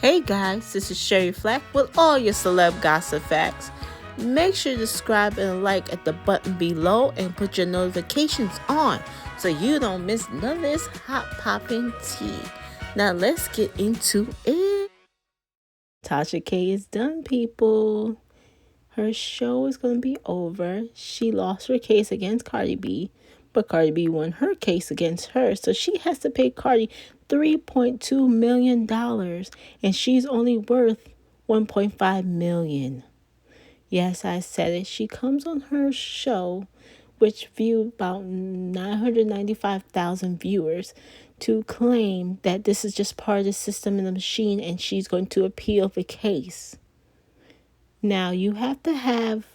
Hey guys, this is Sherry Flack with all your celeb gossip facts. Make sure to subscribe and like at the button below and put your notifications on so you don't miss none of this hot popping tea. Now let's get into it. Tasha K is done, people. Her show is going to be over. She lost her case against Cardi B, but Cardi B won her case against her. So she has to pay Cardi $3.2 million, and she's only worth $1.5 million. Yes, I said it. She comes on her show, which viewed about 995,000 viewers, to claim that this is just part of the system in the machine and she's going to appeal the case. Now, you have to have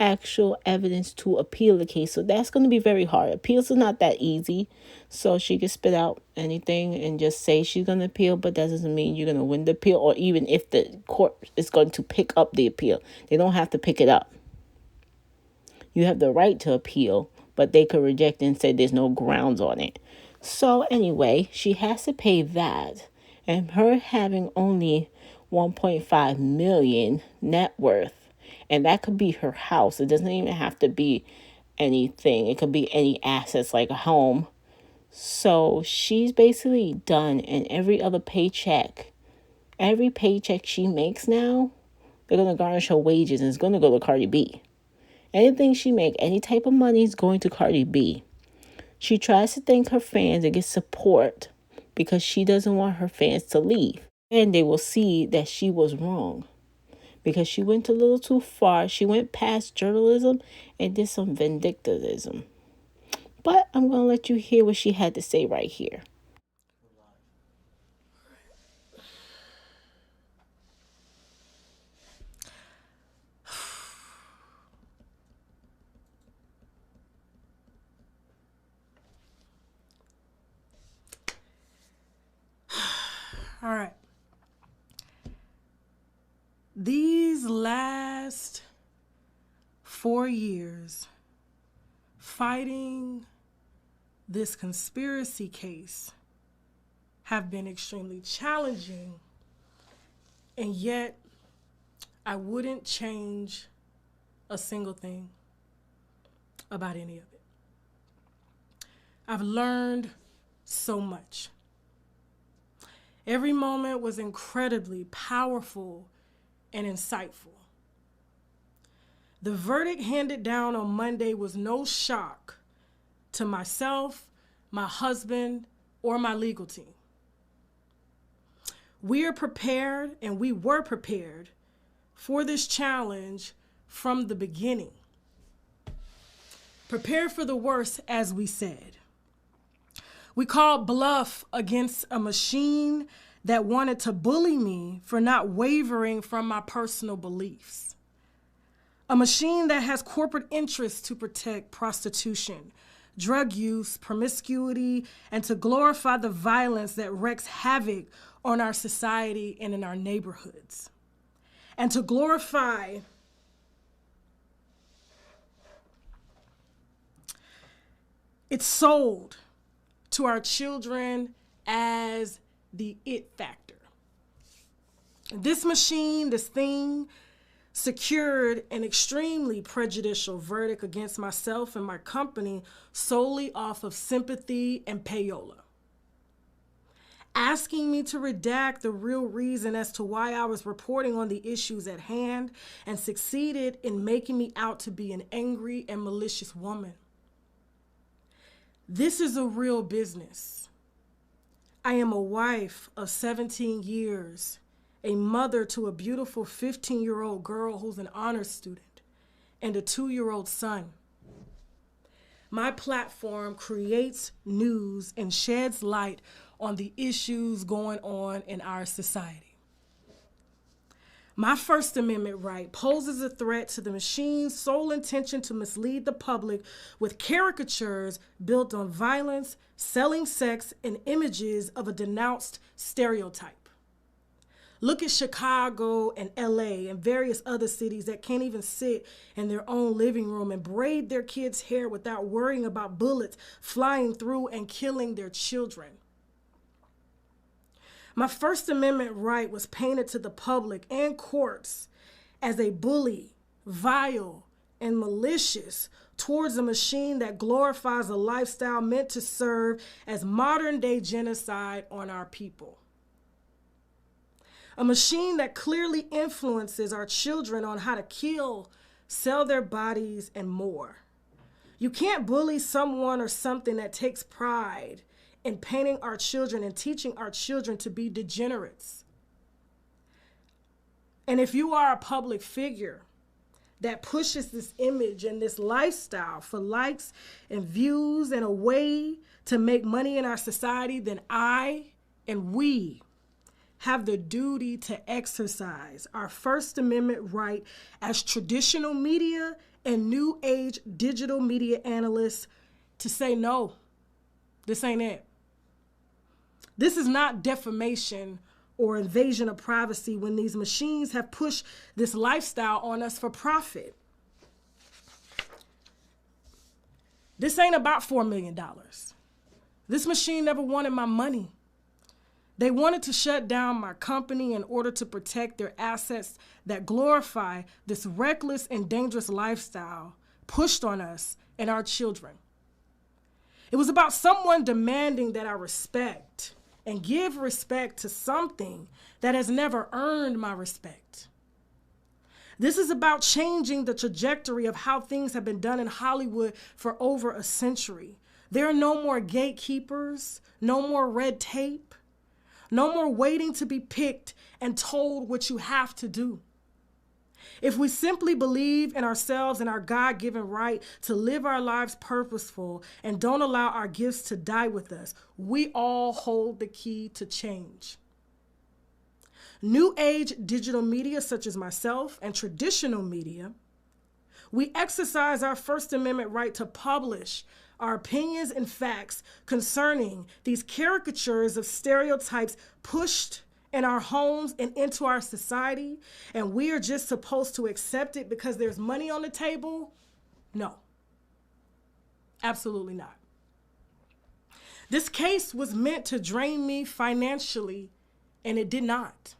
actual evidence to appeal the case, so that's going to be very hard. Appeals are not that easy, so she can spit out anything and just say she's going to appeal, but that doesn't mean you're going to win the appeal, or even if the court is going to pick up the appeal. They don't have to pick it up. You have the right to appeal, but they could reject it and say there's no grounds on it. So anyway, she has to pay that, and her having only 1.5 million net worth, and that could be her house. It doesn't even have to be anything. It could be any assets like a home. So she's basically done, and every paycheck she makes now, they're going to garnish her wages and it's going to go to Cardi B. Anything she make, any type of money is going to Cardi B. She tries to thank her fans and get support because she doesn't want her fans to leave. And they will see that she was wrong because she went a little too far. She went past journalism and did some vindictivism. But I'm going to let you hear what she had to say right here. All right. These last 4 years fighting this conspiracy case have been extremely challenging, and yet I wouldn't change a single thing about any of it. I've learned so much. Every moment was incredibly powerful and insightful. The verdict handed down on Monday was no shock to myself, my husband, or my legal team. We are prepared, and we were prepared for this challenge from the beginning. Prepare for the worst, as we said. We called bluff against a machine that wanted to bully me for not wavering from my personal beliefs. A machine that has corporate interests to protect prostitution, drug use, promiscuity, and to glorify the violence that wreaks havoc on our society and in our neighborhoods. And to glorify it's sold to our children as the it factor. This machine, this thing, secured an extremely prejudicial verdict against myself and my company solely off of sympathy and payola. Asking me to redact the real reason as to why I was reporting on the issues at hand, and succeeded in making me out to be an angry and malicious woman. This is a real business. I am a wife of 17 years, a mother to a beautiful 15-year-old girl who's an honors student, and a 2-year-old son. My platform creates news and sheds light on the issues going on in our society. My First Amendment right poses a threat to the machine's sole intention to mislead the public with caricatures built on violence, selling sex, and images of a denounced stereotype. Look at Chicago and LA and various other cities that can't even sit in their own living room and braid their kids' hair without worrying about bullets flying through and killing their children. My First Amendment right was painted to the public and courts as a bully, vile, and malicious towards a machine that glorifies a lifestyle meant to serve as modern-day genocide on our people. A machine that clearly influences our children on how to kill, sell their bodies, and more. You can't bully someone or something that takes pride in painting our children and teaching our children to be degenerates. And if you are a public figure that pushes this image and this lifestyle for likes and views and a way to make money in our society, then I and we have the duty to exercise our First Amendment right as traditional media and new age digital media analysts to say, no, this ain't it. This is not defamation or invasion of privacy when these machines have pushed this lifestyle on us for profit. This ain't about $4 million. This machine never wanted my money. They wanted to shut down my company in order to protect their assets that glorify this reckless and dangerous lifestyle pushed on us and our children. It was about someone demanding that I respect and give respect to something that has never earned my respect. This is about changing the trajectory of how things have been done in Hollywood for over a century. There are no more gatekeepers, no more red tape, no more waiting to be picked and told what you have to do. If we simply believe in ourselves and our God-given right to live our lives purposeful and don't allow our gifts to die with us, we all hold the key to change. New age digital media such as myself and traditional media, we exercise our First Amendment right to publish our opinions and facts concerning these caricatures of stereotypes pushed in our homes and into our society, and we are just supposed to accept it because there's money on the table? No, absolutely not. This case was meant to drain me financially, and it did not.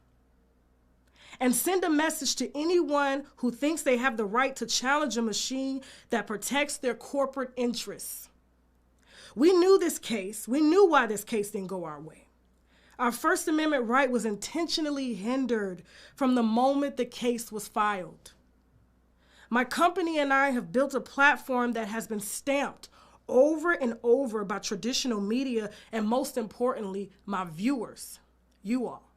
And send a message to anyone who thinks they have the right to challenge a machine that protects their corporate interests. We knew this case. We knew why this case didn't go our way. Our First Amendment right was intentionally hindered from the moment the case was filed. My company and I have built a platform that has been stamped over and over by traditional media and, most importantly, my viewers, you all.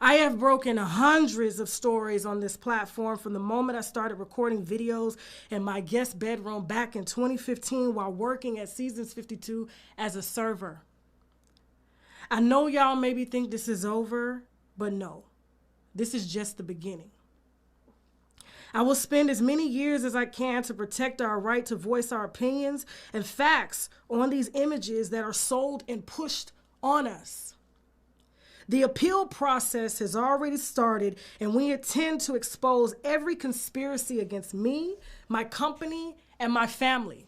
I have broken hundreds of stories on this platform from the moment I started recording videos in my guest bedroom back in 2015 while working at Seasons 52 as a server. I know y'all maybe think this is over, but no, this is just the beginning. I will spend as many years as I can to protect our right to voice our opinions and facts on these images that are sold and pushed on us. The appeal process has already started, and we intend to expose every conspiracy against me, my company, and my family.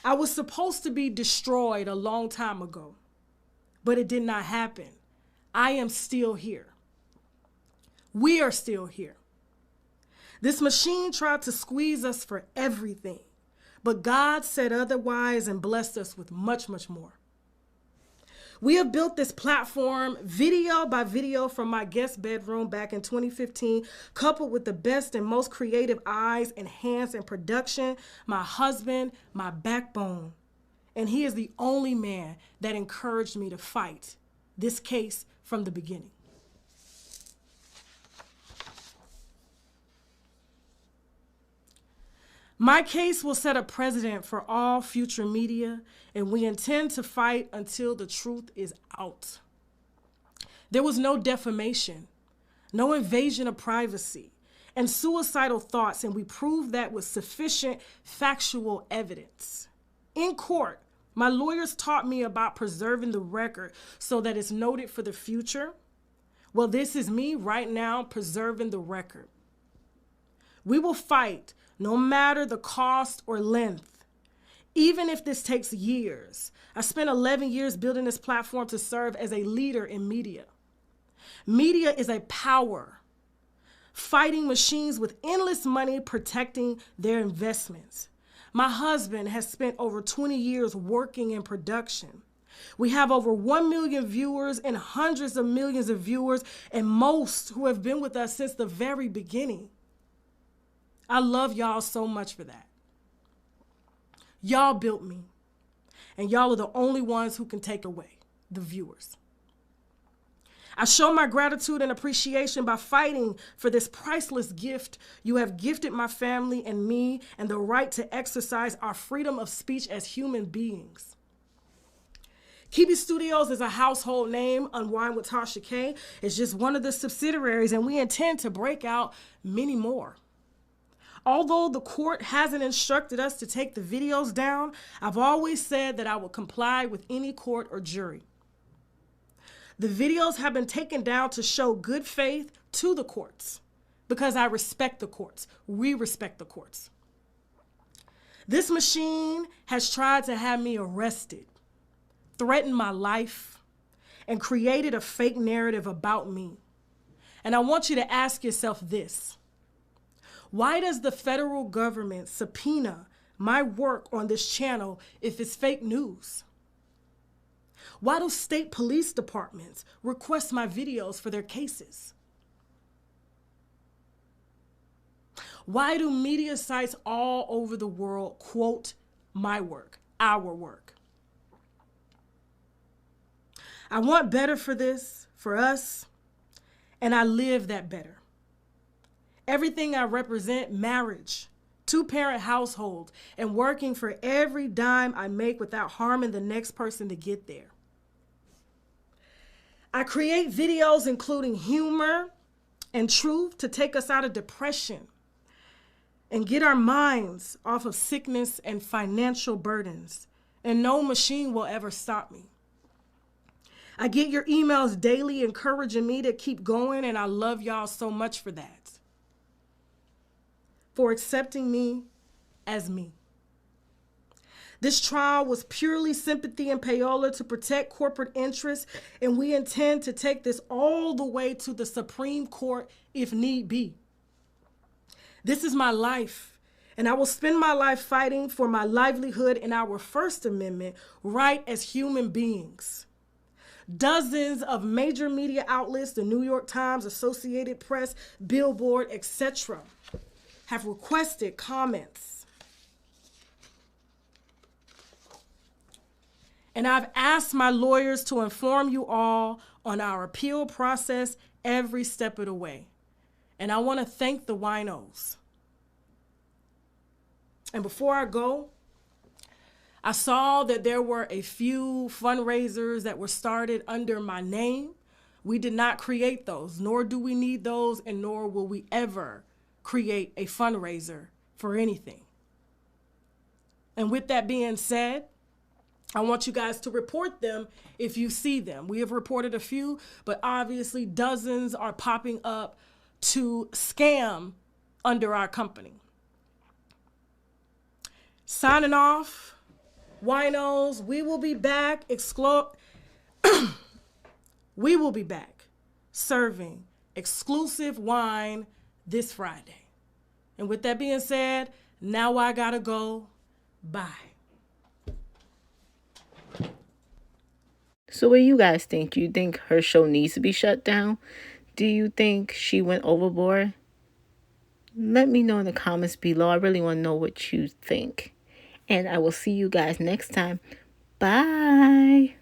I was supposed to be destroyed a long time ago, but it did not happen. I am still here. We are still here. This machine tried to squeeze us for everything, but God said otherwise and blessed us with much, much more. We have built this platform video by video from my guest bedroom back in 2015, coupled with the best and most creative eyes and hands in production, my husband, my backbone. And he is the only man that encouraged me to fight this case from the beginning. My case will set a precedent for all future media, and we intend to fight until the truth is out. There was no defamation, no invasion of privacy, and suicidal thoughts, and we proved that with sufficient factual evidence. In court, my lawyers taught me about preserving the record so that it's noted for the future. Well, this is me right now preserving the record. We will fight no matter the cost or length. Even if this takes years. I spent 11 years building this platform to serve as a leader in media. Media is a power, fighting machines with endless money protecting their investments. My husband has spent over 20 years working in production. We have over 1 million viewers and hundreds of millions of viewers, and most who have been with us since the very beginning. I love y'all so much for that. Y'all built me, and y'all are the only ones who can take away the viewers. I show my gratitude and appreciation by fighting for this priceless gift you have gifted my family and me, and the right to exercise our freedom of speech as human beings. Kibi Studios is a household name. Unwind with Tasha K is just one of the subsidiaries, and we intend to break out many more. Although the court hasn't instructed us to take the videos down, I've always said that I will comply with any court or jury. The videos have been taken down to show good faith to the courts because I respect the courts. We respect the courts. This machine has tried to have me arrested, threatened my life, and created a fake narrative about me. And I want you to ask yourself this. Why does the federal government subpoena my work on this channel if it's fake news? Why do state police departments request my videos for their cases? Why do media sites all over the world quote my work, our work? I want better for this, for us, and I live that better. Everything I represent, marriage, two-parent household, and working for every dime I make without harming the next person to get there. I create videos including humor and truth to take us out of depression and get our minds off of sickness and financial burdens. And no machine will ever stop me. I get your emails daily encouraging me to keep going, and I love y'all so much for that. For accepting me as me. This trial was purely sympathy and payola to protect corporate interests, and we intend to take this all the way to the Supreme Court if need be. This is my life, and I will spend my life fighting for my livelihood and our First Amendment right as human beings. Dozens of major media outlets, the New York Times, Associated Press, Billboard, etc., have requested comments. And I've asked my lawyers to inform you all on our appeal process every step of the way. And I want to thank the winos. And before I go, I saw that there were a few fundraisers that were started under my name. We did not create those, nor do we need those, and nor will we ever create a fundraiser for anything. And with that being said, I want you guys to report them if you see them. We have reported a few, but obviously dozens are popping up to scam under our company. Signing off, winos, we will be back. We will be back serving exclusive wine this Friday. And with that being said, now I gotta go. Bye. So what do you guys think? Do you think her show needs to be shut down? Do you think she went overboard? Let me know in the comments below. I really want to know what you think. And I will see you guys next time. Bye.